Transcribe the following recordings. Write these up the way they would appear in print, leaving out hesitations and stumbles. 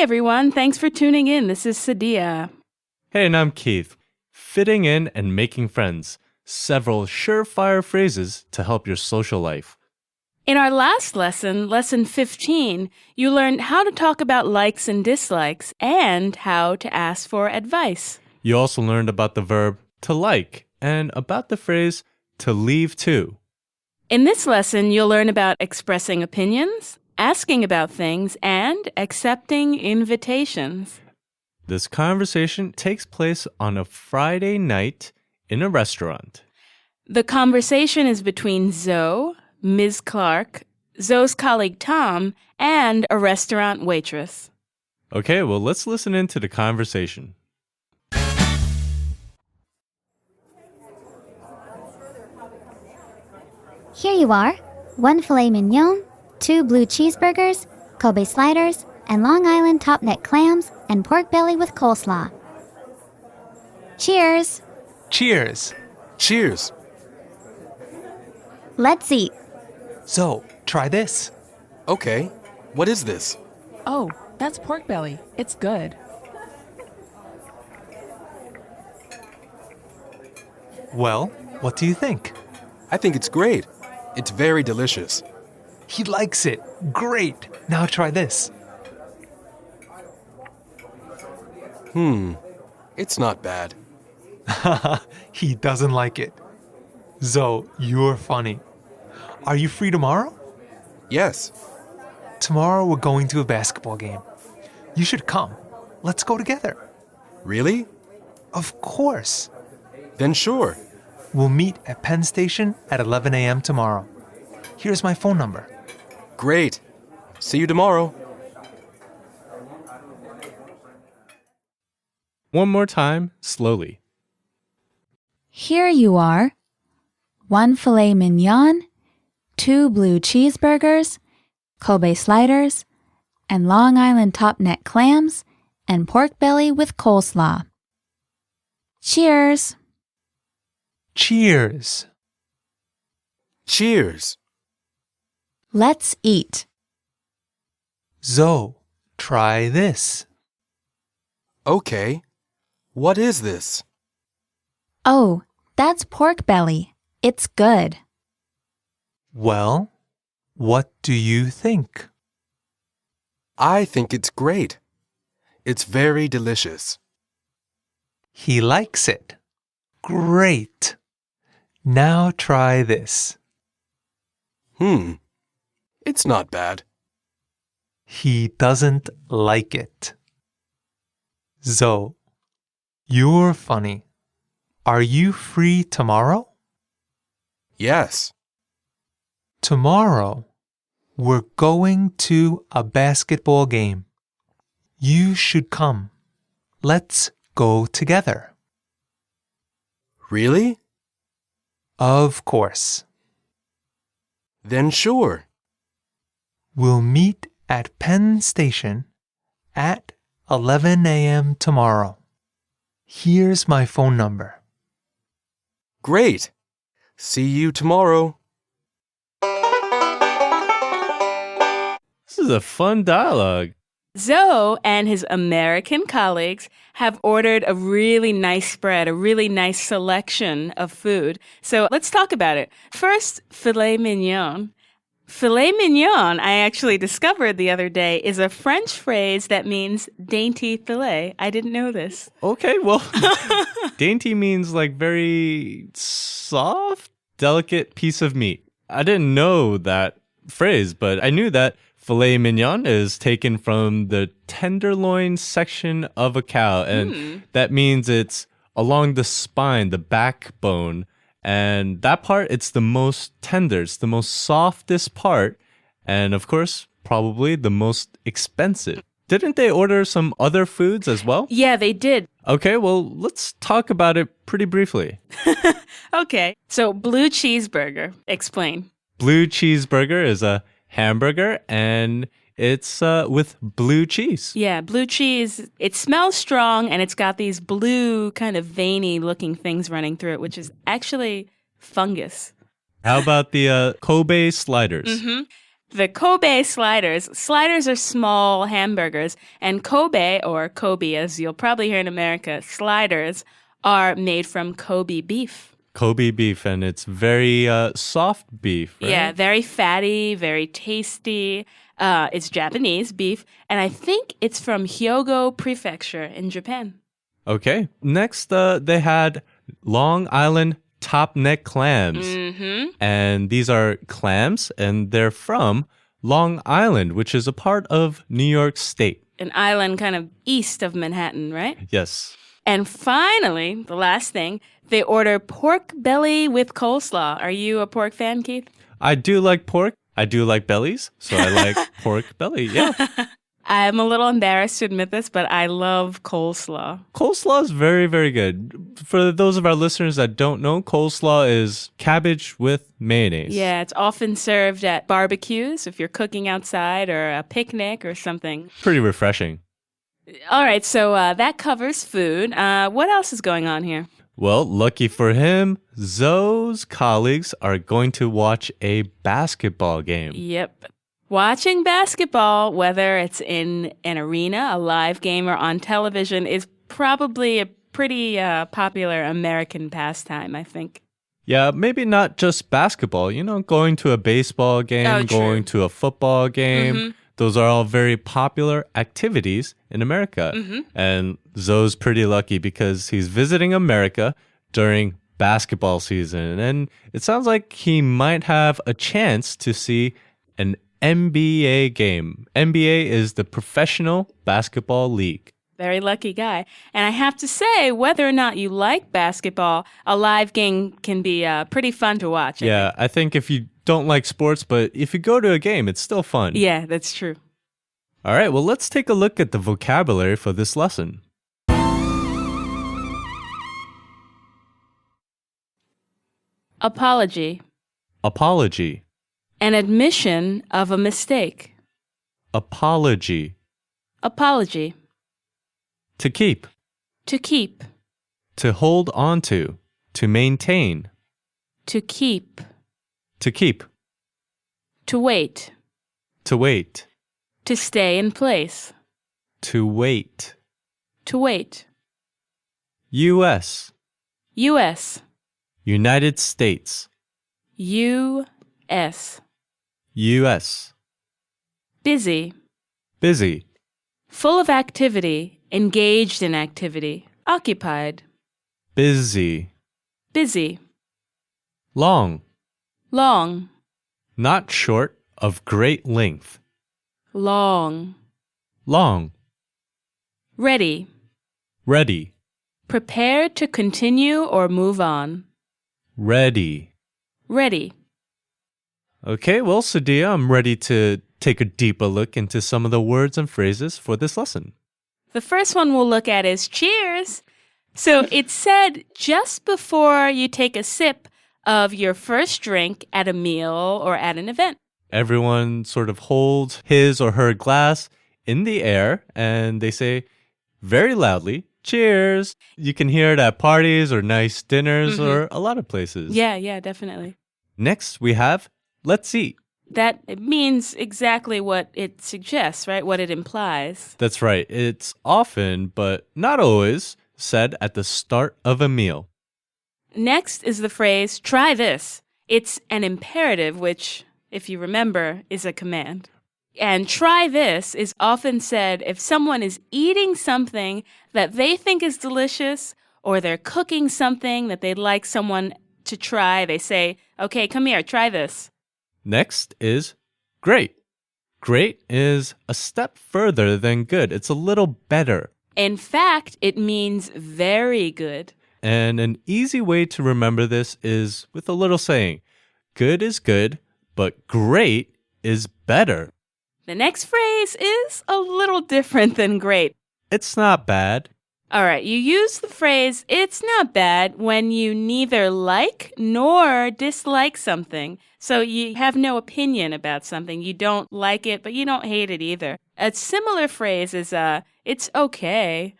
everyone. Thanks for tuning in. This is Sadia. Hey, and I'm Keith. Fitting in and making friends. Several surefire phrases to help your social life. In our last lesson, lesson 15, you learned how to talk about likes and dislikes and how to ask for advice. You also learned about the verb to like and about the phrase to leave to. In this lesson, you'll learn about expressing opinions, asking about things, and accepting invitations. This conversation takes place on a Friday night in a restaurant. The conversation is between Zoe, Ms. Clark, Zoe's colleague Tom, and a restaurant waitress. Okay, well, let's listen into the conversation. Here you are, 1 filet mignon, 2 blue cheeseburgers, Kobe sliders, and Long Island top-net clams, and pork belly with coleslaw. Cheers! Cheers! Cheers! Let's eat. So, try this. Okay, what is this? Oh, that's pork belly. It's good. Well, what do you think? I think it's great. It's very delicious. He likes it. Great. Now try this. It's not bad. He doesn't like it. Zoe, you're funny. Are you free tomorrow? Yes. Tomorrow we're going to a basketball game. You should come. Let's go together. Really? Of course. Then sure. We'll meet at Penn Station at 11 a.m. tomorrow. Here's my phone number. Great. See you tomorrow. One more time, slowly. Here you are, 1 filet mignon, 2 blue cheeseburgers, Kobe sliders, and Long Island top-net clams, and pork belly with coleslaw. Cheers! Cheers. Cheers! Let's eat. Zoe, try this. Okay, what is this? Oh, that's pork belly. It's good. Well, what do you think? I think it's great. It's very delicious. He likes it. Great. Now try this. It's not bad. He doesn't like it. Zoe, you're funny. Are you free tomorrow? Yes. Tomorrow, we're going to a basketball game. You should come. Let's go together. Really? Of course. Then sure. We'll meet at Penn Station at 11 a.m. tomorrow. Here's my phone number. Great. See you tomorrow. This is a fun dialogue. Zoe and his American colleagues have ordered a really nice spread, a really nice selection of food. So let's talk about it. First, filet mignon. Filet mignon, I actually discovered the other day, is a French phrase that means dainty filet. I didn't know this. Okay, well, dainty means like very soft, delicate piece of meat. I didn't know that phrase, but I knew that filet mignon is taken from the tenderloin section of a cow, and that means it's along the spine, the backbone, and that part, it's the most tender, it's the most softest part, and of course, probably the most expensive. Didn't they order some other foods as well? Yeah, they did. Okay, well, let's talk about it pretty briefly. Okay, so blue cheeseburger. Explain. Blue cheeseburger is a hamburger, and it's with blue cheese. Yeah, blue cheese. It smells strong, and it's got these blue kind of veiny looking things running through it, which is actually fungus. How about the Kobe sliders? The Kobe sliders. Sliders are small hamburgers, and Kobe, or Kobe as you'll probably hear in America, sliders are made from Kobe beef. Kobe beef, and it's very soft beef, right? Yeah, very fatty, very tasty. It's Japanese beef, and I think it's from Hyogo Prefecture in Japan. Okay. Next, they had Long Island top neck clams. And these are clams, and they're from Long Island, which is a part of New York State. An island kind of east of Manhattan, right? Yes. And finally, the last thing, they order pork belly with coleslaw. Are you a pork fan, Keith? I do like pork. I do like bellies, so I like pork belly. Yeah. I'm a little embarrassed to admit this, but I love coleslaw. Coleslaw is very, very good. For those of our listeners that don't know, coleslaw is cabbage with mayonnaise. Yeah, it's often served at barbecues if you're cooking outside or a picnic or something. Pretty refreshing. All right, so that covers food. What else is going on here? Well, lucky for him, Zoe's colleagues are going to watch a basketball game. Yep. Watching basketball, whether it's in an arena, a live game, or on television, is probably a pretty popular American pastime, I think. Yeah, maybe not just basketball, going to a baseball game, Oh, true. going to a football game. Those are all very popular activities in America. And Zoe's pretty lucky because he's visiting America during basketball season. And it sounds like he might have a chance to see an NBA game. NBA is the Professional Basketball League. Very lucky guy. And I have to say, whether or not you like basketball, a live game can be pretty fun to watch. Yeah, I think if you don't like sports, but if you go to a game, it's still fun. Yeah, that's true. All right, well, let's take a look at the vocabulary for this lesson. Apology. Apology. An admission of a mistake. Apology. Apology. To keep. To keep. To hold on to. To maintain. To keep. To keep. To wait. To wait. To stay in place. To wait. To wait. U.S. U.S. United States. U.S. U.S. Busy. Busy. Full of activity. Engaged in activity. Occupied. Busy. Busy. Long. Long. Not short, of great length. Long. Long. Ready. Ready. Prepared to continue or move on. Ready. Ready. Okay, well, Sadia, I'm ready to take a deeper look into some of the words and phrases for this lesson. The first one we'll look at is cheers. So it's said just before you take a sip of your first drink at a meal or at an event. Everyone sort of holds his or her glass in the air and they say very loudly, cheers. You can hear it at parties or nice dinners or a lot of places. Yeah, definitely. Next, we have let's eat. That it means exactly what it suggests, right? What it implies. That's right. It's often, but not always, said at the start of a meal. Next is the phrase, try this. It's an imperative, which, if you remember, is a command. And try this is often said if someone is eating something that they think is delicious or they're cooking something that they'd like someone to try. They say, okay, come here, try this. Next is great. Great is a step further than good. It's a little better. In fact, it means very good. And an easy way to remember this is with a little saying, good is good, but great is better. The next phrase is a little different than great. It's not bad. All right, you use the phrase, it's not bad, when you neither like nor dislike something. So you have no opinion about something. You don't like it, but you don't hate it either. A similar phrase is, it's okay.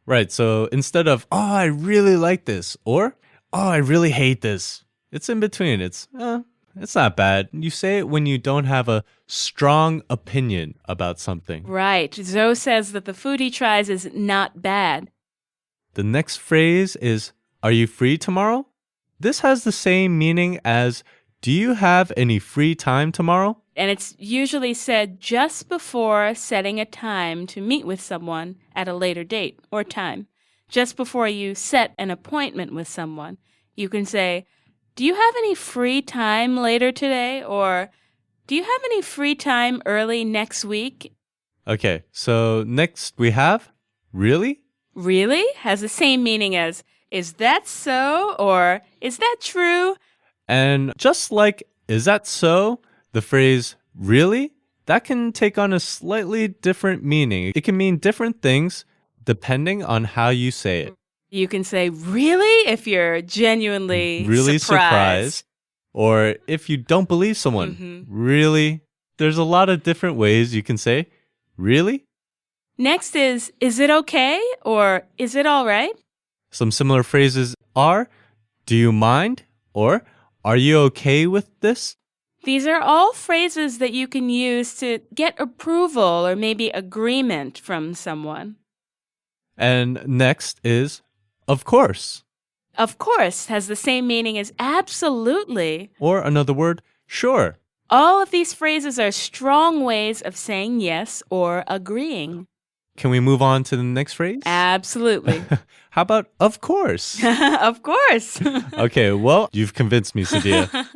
Right, so instead of, oh, I really like this, or, oh, I really hate this, it's in between. It's, It's not bad. You say it when you don't have a strong opinion about something. Right. Zoe says that the food he tries is not bad. The next phrase is, are you free tomorrow? This has the same meaning as, do you have any free time tomorrow? And it's usually said just before setting a time to meet with someone at a later date or time. Just before you set an appointment with someone, you can say, do you have any free time later today? Or do you have any free time early next week? Okay, so next we have, really? Really has the same meaning as, is that so? Or is that true? And just like, is that so? The phrase, really? That can take on a slightly different meaning. It can mean different things depending on how you say it. You can say, really? If you're genuinely Really surprised. Or if you don't believe someone, really? There's a lot of different ways you can say, really? Next is it okay? Or is it all right? Some similar phrases are, do you mind? Or, are you okay with this? These are all phrases that you can use to get approval or maybe agreement from someone. And next is, of course. Of course has the same meaning as absolutely. Or another word, sure. All of these phrases are strong ways of saying yes or agreeing. Can we move on to the next phrase? Absolutely. How about of course? Of course. Okay, well, you've convinced me, Sadia.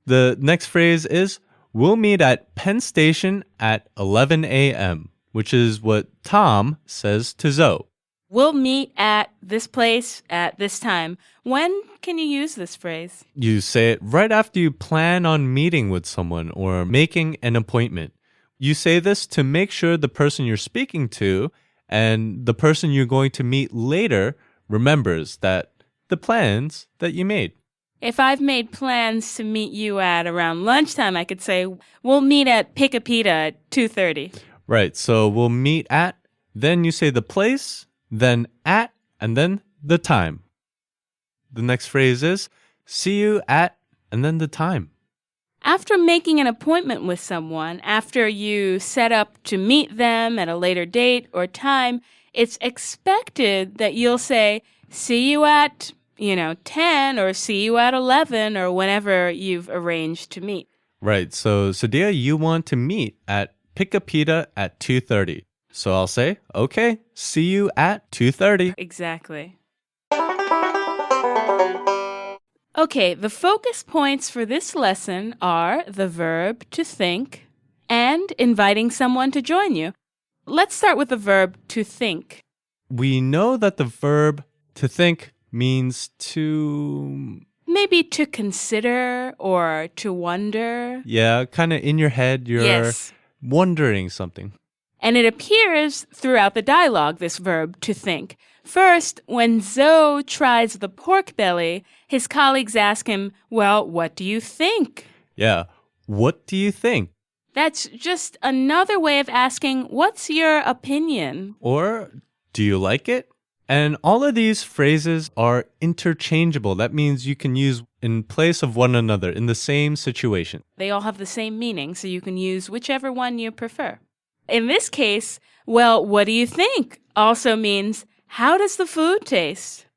The next phrase is, we'll meet at Penn Station at 11 a.m., which is what Tom says to Zoe. We'll meet at this place at this time. When can you use this phrase? You say it right after you plan on meeting with someone or making an appointment. You say this to make sure the person you're speaking to and the person you're going to meet later remembers that the plans that you made. If I've made plans to meet you at around lunchtime, I could say, we'll meet at Pick a Pita at 2:30. Right, so we'll meet at, then you say the place, then at, and then the time. The next phrase is, see you at, and then the time. After making an appointment with someone, after you set up to meet them at a later date or time, it's expected that you'll say, see you at, 10 or see you at 11 or whenever you've arranged to meet. Right, so Sadia, you want to meet at Pick a Pita at 2:30. So I'll say, okay, see you at 2:30. Exactly. Okay, the focus points for this lesson are the verb to think and inviting someone to join you. Let's start with the verb to think. We know that the verb to think means to... Maybe to consider or to wonder. Yeah, kind of in your head, you're Yes. wondering something. And it appears throughout the dialogue, this verb to think. First, when Zoe tries the pork belly, his colleagues ask him, well, what do you think? Yeah, what do you think? That's just another way of asking, what's your opinion? Or, do you like it? And all of these phrases are interchangeable. That means you can use in place of one another in the same situation. They all have the same meaning, so you can use whichever one you prefer. In this case, well, what do you think? Also means, how does the food taste?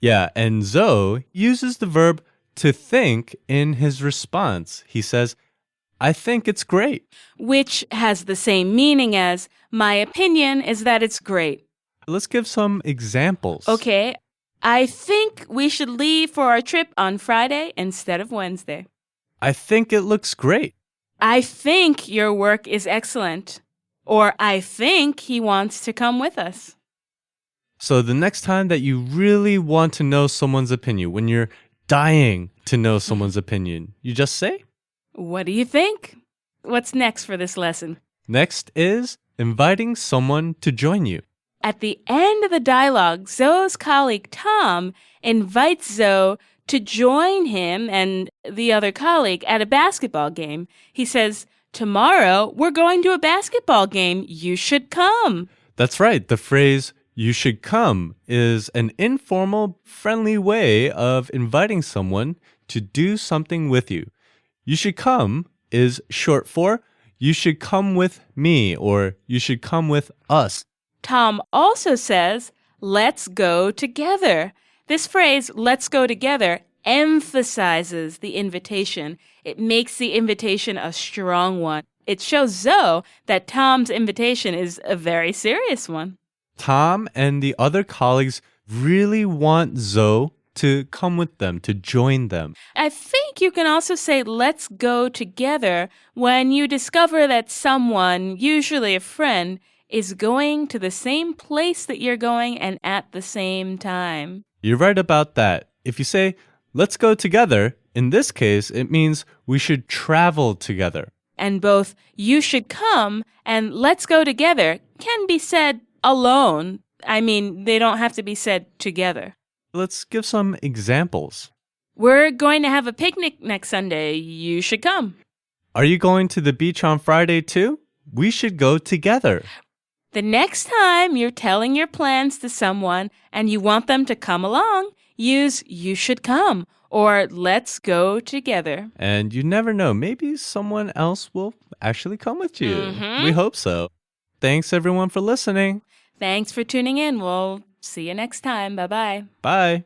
Yeah, and Zoe uses the verb to think in his response. He says, I think it's great. Which has the same meaning as, my opinion is that it's great. Let's give some examples. Okay, I think we should leave for our trip on Friday instead of Wednesday. I think it looks great. I think your work is excellent. Or I think he wants to come with us. So the next time that you really want to know someone's opinion, when you're dying to know someone's opinion, you just say, what do you think? What's next for this lesson? Next is inviting someone to join you. At the end of the dialogue, Zoe's colleague Tom invites Zoe to join him and the other colleague at a basketball game. He says, tomorrow we're going to a basketball game. You should come. That's right. The phrase, you should come, is an informal, friendly way of inviting someone to do something with you. You should come is short for you should come with me or you should come with us. Tom also says, let's go together. This phrase, let's go together, emphasizes the invitation. It makes the invitation a strong one. It shows Zoe that Tom's invitation is a very serious one. Tom and the other colleagues really want Zoe to come with them, to join them. I think you can also say let's go together when you discover that someone, usually a friend, is going to the same place that you're going and at the same time. You're right about that. If you say, let's go together, in this case, it means we should travel together. And both you should come and let's go together can be said alone. I mean, they don't have to be said together. Let's give some examples. We're going to have a picnic next Sunday. You should come. Are you going to the beach on Friday too? We should go together. The next time you're telling your plans to someone and you want them to come along, use you should come or let's go together. And you never know, maybe someone else will actually come with you. We hope so. Thanks everyone for listening. Thanks for tuning in. We'll see you next time. Bye-bye. Bye.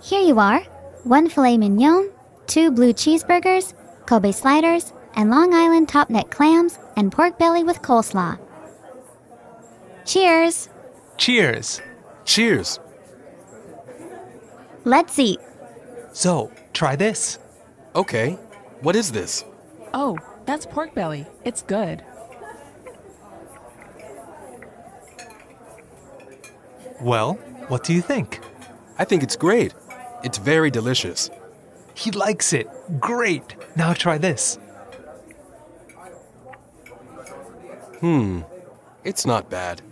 Here you are. 1 filet mignon, 2 blue cheeseburgers, Kobe sliders, and Long Island top neck clams, and pork belly with coleslaw. Cheers! Cheers. Cheers. Let's eat. Zoe, try this. Okay. What is this? Oh, that's pork belly. It's good. Well, what do you think? I think it's great. It's very delicious. He likes it. Great. Now try this. It's not bad.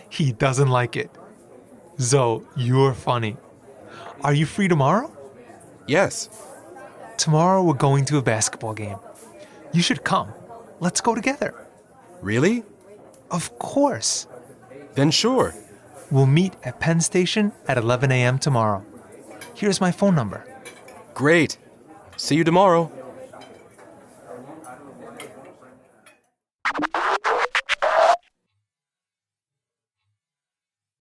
He doesn't like it. Zoe, you're funny. Are you free tomorrow? Yes. Tomorrow we're going to a basketball game. You should come. Let's go together. Really? Of course. Then sure. We'll meet at Penn Station at 11 a.m. tomorrow. Here's my phone number. Great. See you tomorrow.